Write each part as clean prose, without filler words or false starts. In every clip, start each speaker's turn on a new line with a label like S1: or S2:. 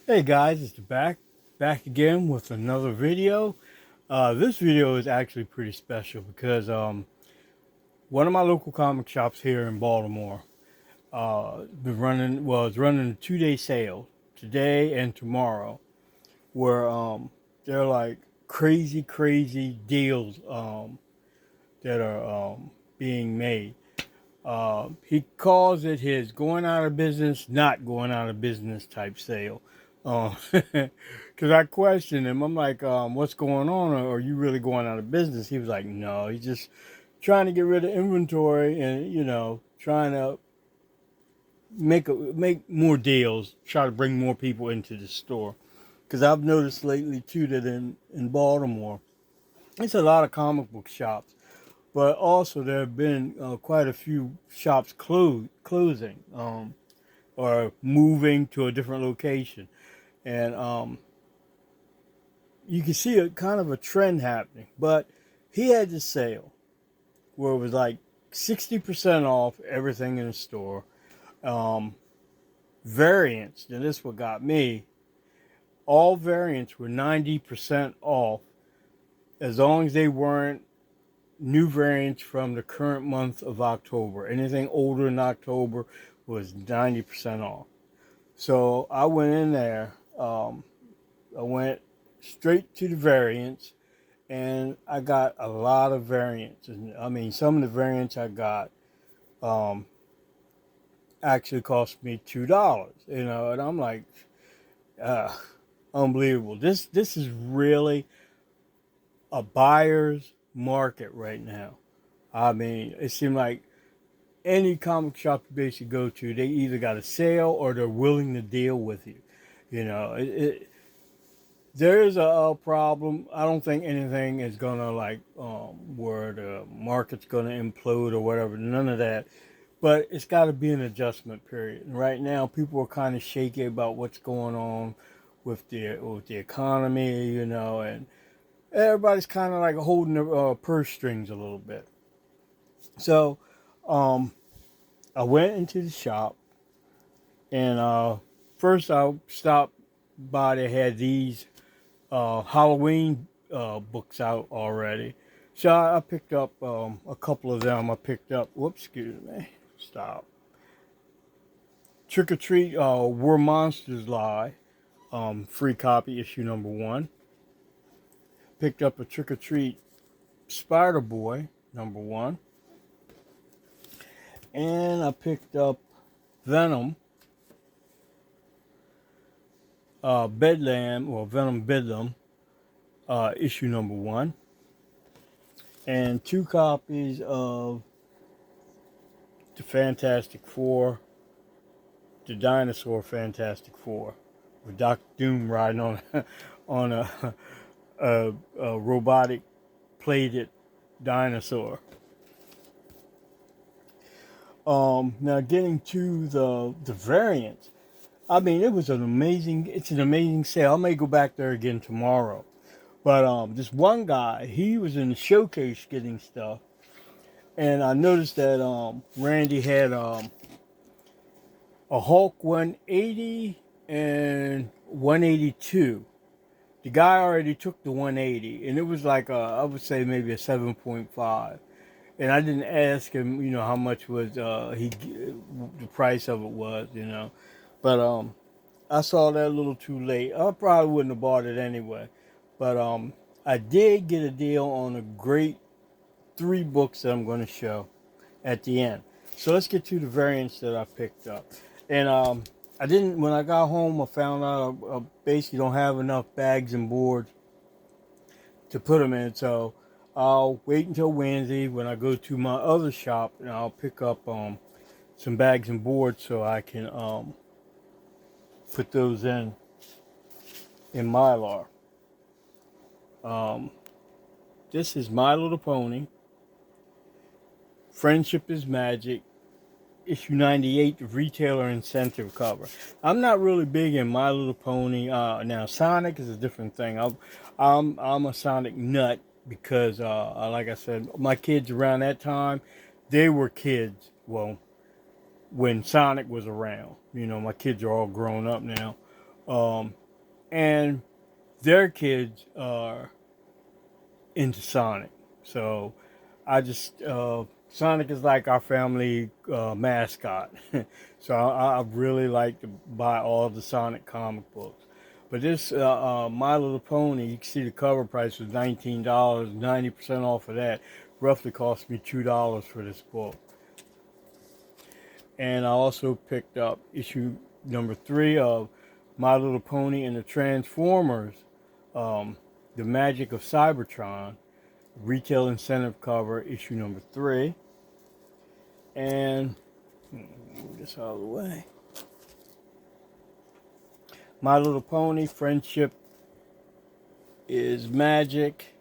S1: Hey guys, it's back again with another video. This video is actually pretty special because one of my local comic shops here in Baltimore is running a 2-day sale today and tomorrow, where they're like crazy deals that are being made. He calls it his going out of business, not going out of business type sale. Because I questioned him. I'm like, what's going on? Are you really going out of business? He was like, no, he's just trying to get rid of inventory and, trying to make more deals, try to bring more people into the store. Because I've noticed lately, too, that in Baltimore, it's a lot of comic book shops. But also, there have been quite a few shops closing or moving to a different location. And you can see a kind of a trend happening. But he had this sale where it was like 60% off everything in the store. Um, Variants, and this what got me. All variants were 90% off as long as they weren't new variants from the current month of October. Anything older than October was 90% off. So I went in there. I went straight to the variants, and I got a lot of variants. And I mean, some of the variants I got um, actually cost me $2. And I'm like, uh, unbelievable. This is really a buyer's market right now. I mean, it seemed like any comic shop you basically go to, they either got a sale or they're willing to deal with you. There is a problem. I don't think anything is gonna like where the market's gonna implode or whatever. None of that. But it's got to be an adjustment period. And right now, people are kind of shaky about what's going on with the economy, and everybody's kind of like holding their purse strings a little bit. So, um, I went into the shop, and first I stopped by. They had these Halloween books out already. So I picked up a couple of them. I picked up, whoops, excuse me, stop. Trick or Treat, Where Monsters Lie, free copy, issue number 1. Picked up a Trick or Treat Spider Boy, number 1. And I picked up Venom, Bedlam, or Venom Bedlam, issue number 1. And 2 copies of the Fantastic Four, the Dinosaur Fantastic Four, with Doctor Doom riding on on a robotic plated dinosaur. Now getting to the variants, I mean it's an amazing sale. I may go back there again tomorrow, but this one guy, he was in the showcase getting stuff, and I noticed that Randy had a Hulk 180 and 182. The guy already took the 180, and it was like I would say maybe a 7.5. And I didn't ask him, how much was the price of it was. But I saw that a little too late. I probably wouldn't have bought it anyway. But I did get a deal on a great 3 books that I'm going to show at the end. So let's get to the variants that I picked up. And I didn't. When I got home, I found out I basically don't have enough bags and boards to put them in. So I'll wait until Wednesday when I go to my other shop, and I'll pick up some bags and boards so I can put those in Mylar. Um, this is My Little Pony. Friendship is Magic. Issue 98, the retailer incentive cover. I'm not really big in My Little Pony. Now Sonic is a different thing. I'm a Sonic nut because, like I said, my kids around that time, they were kids. Well, when Sonic was around, my kids are all grown up now. And their kids are into Sonic. So I just Sonic is like our family mascot. So I really like to buy all the Sonic comic books. But this My Little Pony, you can see the cover price was $19. 90% off of that roughly cost me $2 for this book. And I also picked up issue number 3 of My Little Pony and the Transformers, The Magic of Cybertron, retail incentive cover, issue number 3. And move this out of the way. My Little Pony, Friendship is Magic,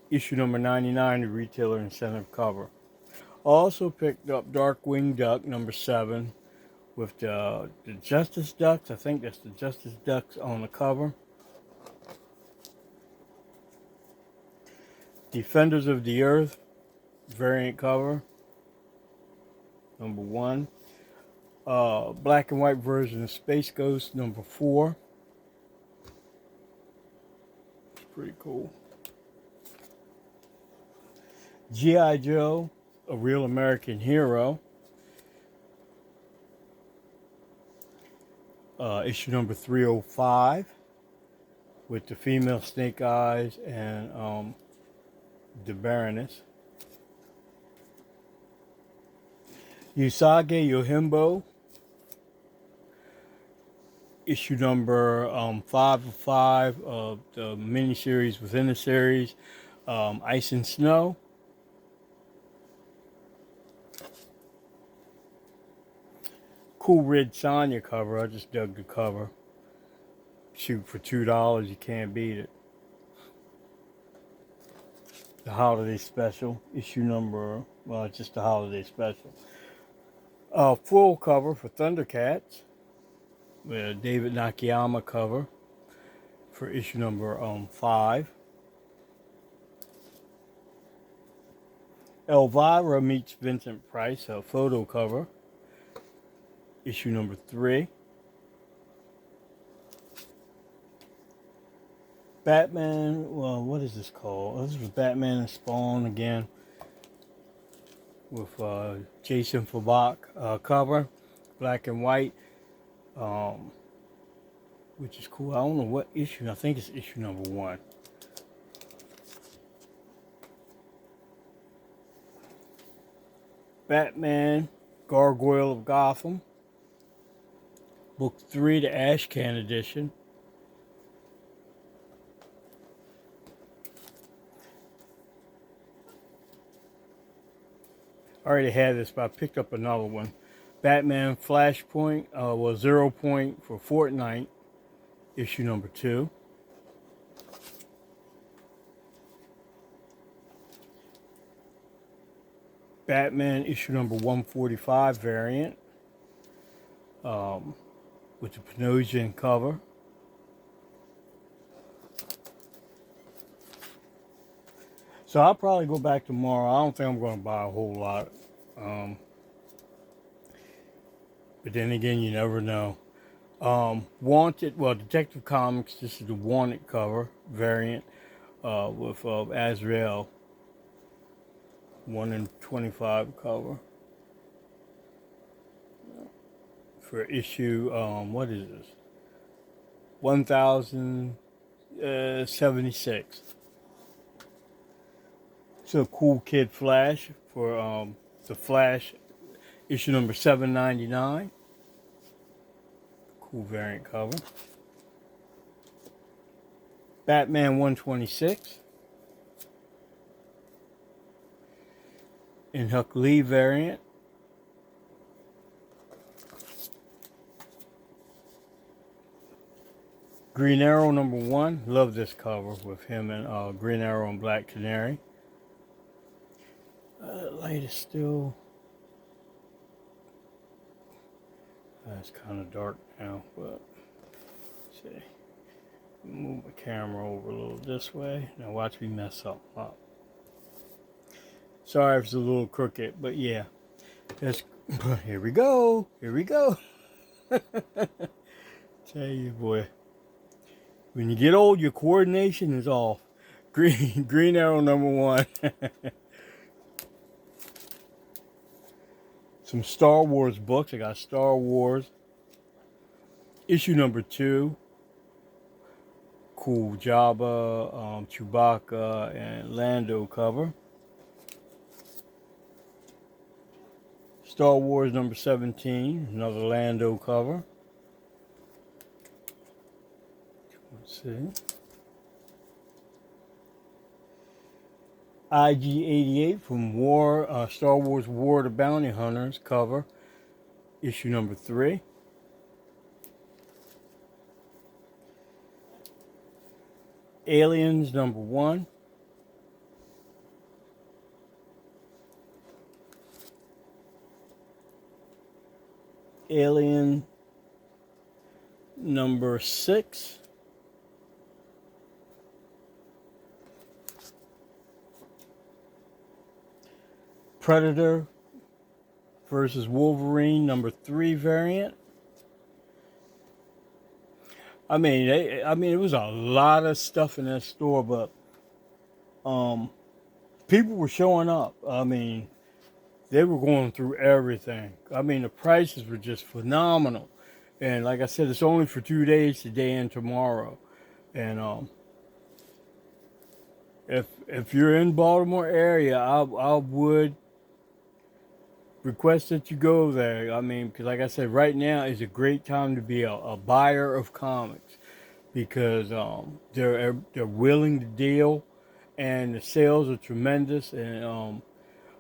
S1: issue number 99, the retailer incentive cover. Also picked up Darkwing Duck number 7 with the Justice Ducks. I think that's the Justice Ducks on the cover. Defenders of the Earth variant cover number 1. Black and white version of Space Ghost number 4. It's pretty cool. G.I. Joe, A Real American Hero, issue number 305 with the female Snake Eyes and the Baroness. Usagi Yojimbo, issue number 5 of 5 of the miniseries within the series, Ice and Snow. Cool Red Sonya cover. I just dug the cover. Shoot, for $2, you can't beat it. The holiday special, issue number, well, it's just the holiday special. Full cover for Thundercats, with a David Nakayama cover for issue number 5. Elvira meets Vincent Price, a photo cover, issue number 3. Batman, well, what is this called? Oh, this was Batman and Spawn again with Jason Fabok cover, black and white, which is cool. I don't know what issue. I think it's issue number 1. Batman, Gargoyle of Gotham, book 3, the Ashcan edition. I already had this, but I picked up another one. Batman Flashpoint, Zero Point for Fortnite, issue number 2. Batman issue number 145 variant, with the Panosian cover. So I'll probably go back tomorrow. I don't think I'm going to buy a whole lot. But then again, you never know. Wanted, well, Detective Comics, this is the Wanted cover variant with Azrael. 1 in 25 cover. For issue, what is this? 1076. So Cool Kid Flash for the Flash issue number 799. Cool variant cover. Batman 126. In Huck Lee variant. Green Arrow number 1. Love this cover with him and Green Arrow and Black Canary. Light is still, it's kind of dark now, but let's see. Move my camera over a little this way. Now watch me mess something up. Sorry if it's a little crooked, but yeah. That's, here we go. Here we go. Tell you, boy, when you get old, your coordination is off. Green Arrow #1. Some Star Wars books. I got Star Wars issue #2. Cool Jabba, Chewbacca, and Lando cover. Star Wars #17, another Lando cover. Let's see. IG-88 from Star Wars War of the Bounty Hunters cover, issue #3. Aliens #1. Alien #6. Predator versus Wolverine #3 variant. I mean, it was a lot of stuff in that store, but people were showing up. I mean, they were going through everything. I mean, the prices were just phenomenal. And like I said, it's only for 2 days, today and tomorrow. And if you're in Baltimore area, I would request that you go there. I mean, because like I said, right now is a great time to be a buyer of comics, because they're willing to deal, and the sales are tremendous. And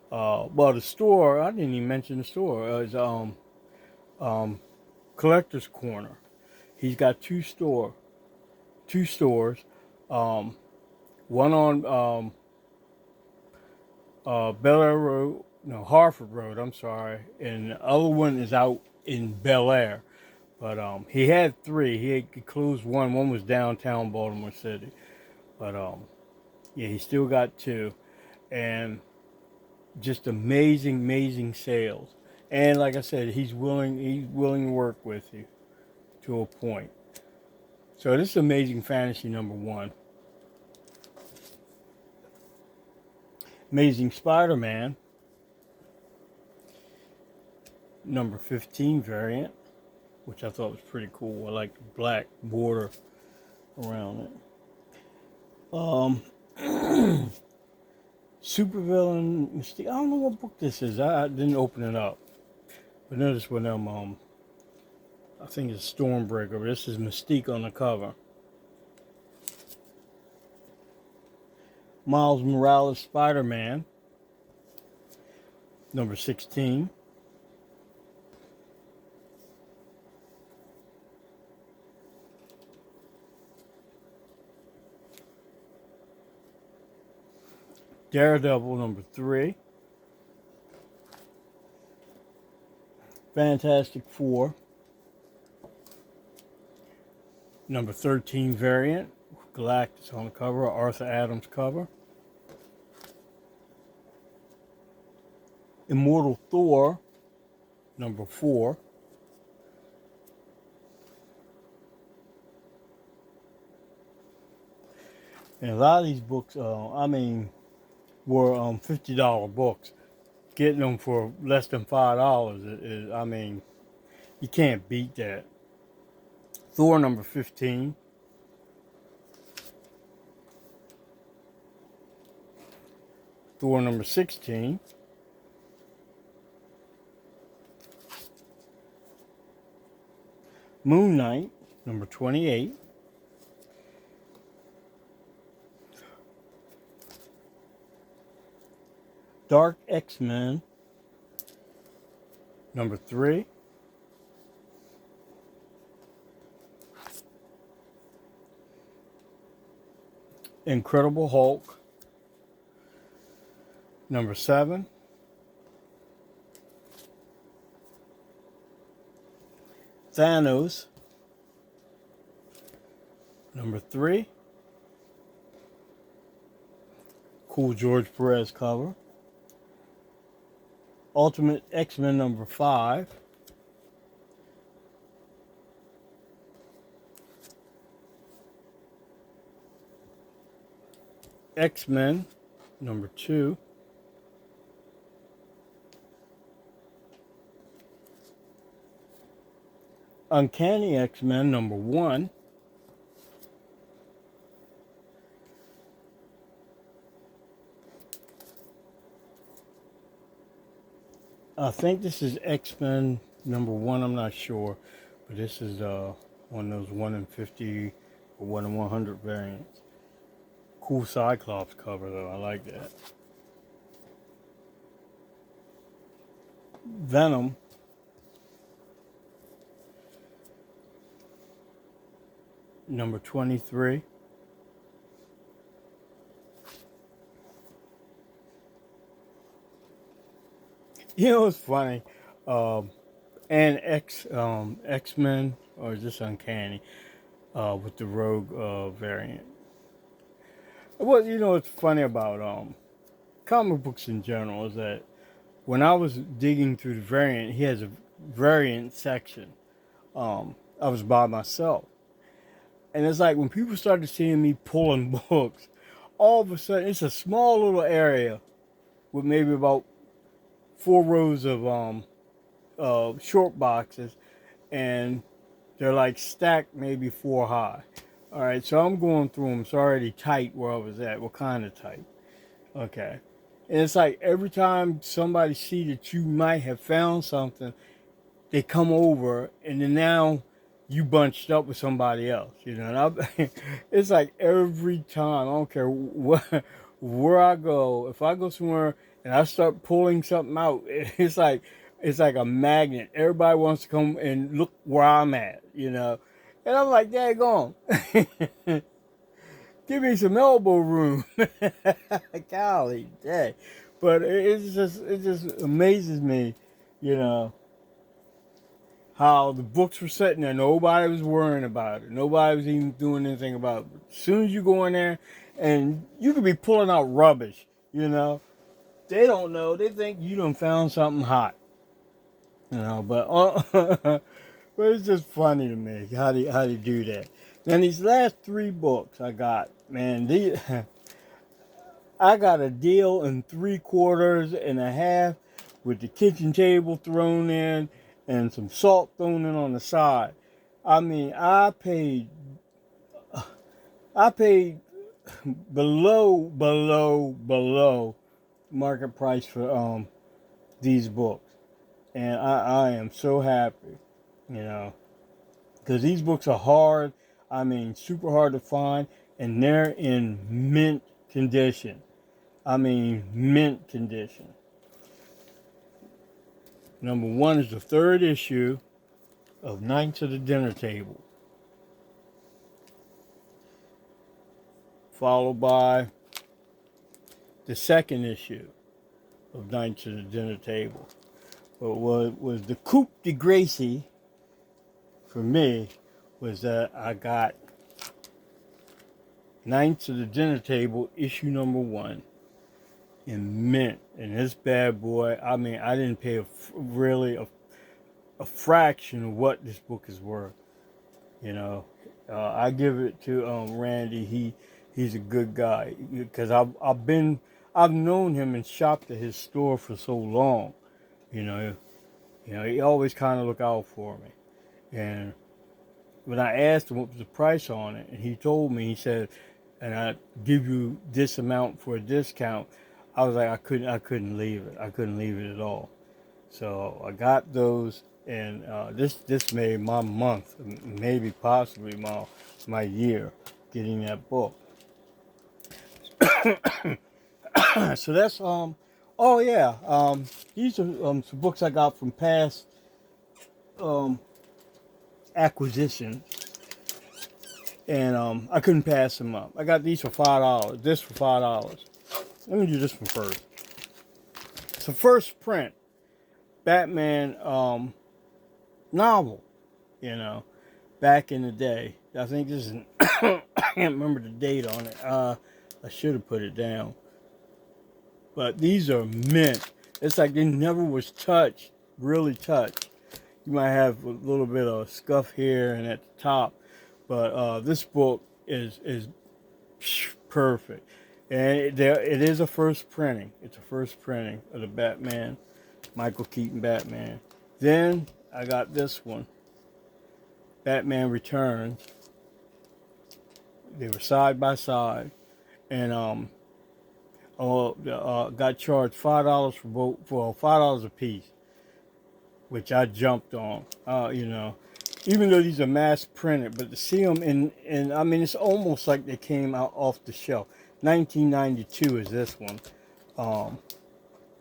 S1: well, the store, I didn't even mention the store. Is Collector's Corner. He's got two stores. One on Bel Air Road, no, Harford Road, I'm sorry, and the other one is out in Bel Air. But he had 3. He closed one. One was downtown Baltimore City. But yeah, he still got 2, and just amazing sales. And like I said, he's willing to work with you to a point. So this is Amazing Fantasy #1. Amazing Spider-Man #15 variant, which I thought was pretty cool. I like the black border around it. Supervillain Mystique. I don't know what book this is. I didn't open it up. But notice when I think it's Stormbreaker. This is Mystique on the cover. Miles Morales Spider-Man #16. Daredevil #3. Fantastic Four #13 variant. Galactus on the cover, Arthur Adams cover. Immortal Thor #4. And a lot of these books, I mean, were $50 books. Getting them for less than $5 is, I mean, you can't beat that. Thor #15. Thor #16. Moon Knight #28. Dark X-Men #3. Incredible Hulk #7. Thanos #3. Cool George Perez cover. Ultimate X-Men #5. X-Men number 2. Uncanny X-Men number 1. I think this is X-Men number 1, I'm not sure. But this is one of those 1 in 50 or 1 in 100 variants. Cool Cyclops cover though, I like that. Venom number 23. You know, it's funny. And X-Men, or is this Uncanny, with the Rogue variant. Well, you know, what's funny about comic books in general is that when I was digging through the variant, he has a variant section. I was by myself. And it's like when people started seeing me pulling books, all of a sudden it's a small little area with maybe about 4 rows of short boxes, and they're like stacked maybe 4 high. All right, so I'm going through them. It's already tight where I was at. What kind of tight? Okay. And it's like every time somebody see that you might have found something, they come over, and then now you bunched up with somebody else. You know, and it's like every time. I don't care where I go. If I go somewhere and I start pulling something out, it's like a magnet. Everybody wants to come and look where I'm at. You know, and I'm like, daggone. Give me some elbow room. Golly day. But it just amazes me, you know, how the books were sitting there. Nobody was worrying about it. Nobody was even doing anything about it. But as soon as you go in there, and you could be pulling out rubbish, you know, they don't know. They think you done found something hot, you know. But but it's just funny to me how they do that. Now these last 3 books I got, man, I got a deal in 3 quarters and a half with the kitchen table thrown in and some salt thrown in on the side. I mean, I paid below market price for these books, and I am so happy, you know, because these books are hard. I mean, super hard to find, and they're in mint condition. I mean, mint condition. Number 1 is the 3rd issue of Knights of the Dinner Table, followed by the 2nd issue of Knights of the Dinner Table. But what was the coup de grace for me was that I got Knights of the Dinner Table issue number 1 in mint, and this bad boy, I mean, I didn't pay really a fraction of what this book is worth. You know, I give it to Randy. He's a good guy, because I've known him and shopped at his store for so long. You know, he always kind of look out for me. And when I asked him what was the price on it, and he told me, he said, and I give you this amount for a discount. I was like, I couldn't leave it. I couldn't leave it at all. So I got those, and this made my month, maybe possibly my year, getting that book. So that's oh yeah, these are some books I got from past acquisitions, and I couldn't pass them up. I got these for $5. This for $5. Let me do this one first. It's the first print Batman novel, you know, back in the day. I think this is I can't remember the date on it. I should have put it down. But these are mint. It's like they never was touched, really touched. You might have a little bit of scuff here and at the top, but this book is perfect. And it is a first printing. It's a first printing of the Batman, Michael Keaton Batman. Then I got this one, Batman Returns. They were side by side, and got charged $5 for $5 a piece, which I jumped on. Even though these are mass printed, but to see them in I mean, it's almost like they came out off the shelf. 1992 is this one.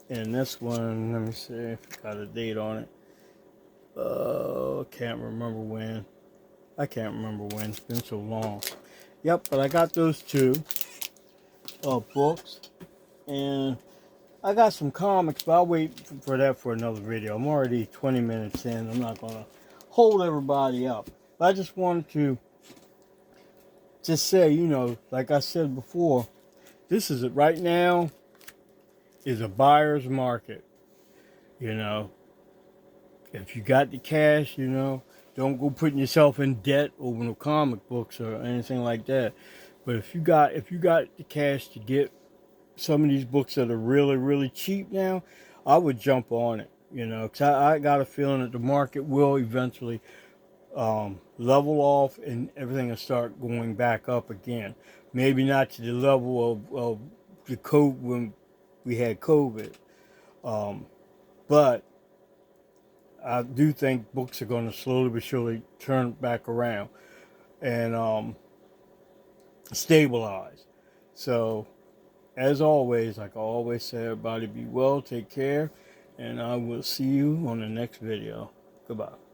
S1: And this one, let me see if I got a date on it. Can't remember when. I can't remember when. It's been so long. Yep, but I got those two books. And I got some comics, but I'll wait for that for another video. I'm already 20 minutes in. I'm not going to hold everybody up. But I just wanted to just say, like I said before, this is it right now is a buyer's market. If you got the cash, don't go putting yourself in debt over no comic books or anything like that. But if you got the cash to get some of these books that are really, really cheap now, I would jump on it, because I got a feeling that the market will eventually level off and everything will start going back up again. Maybe not to the level of the COVID when we had COVID, but I do think books are going to slowly but surely turn back around and stabilize. So, as always, like I always say, everybody be well, take care, and I will see you on the next video. Goodbye.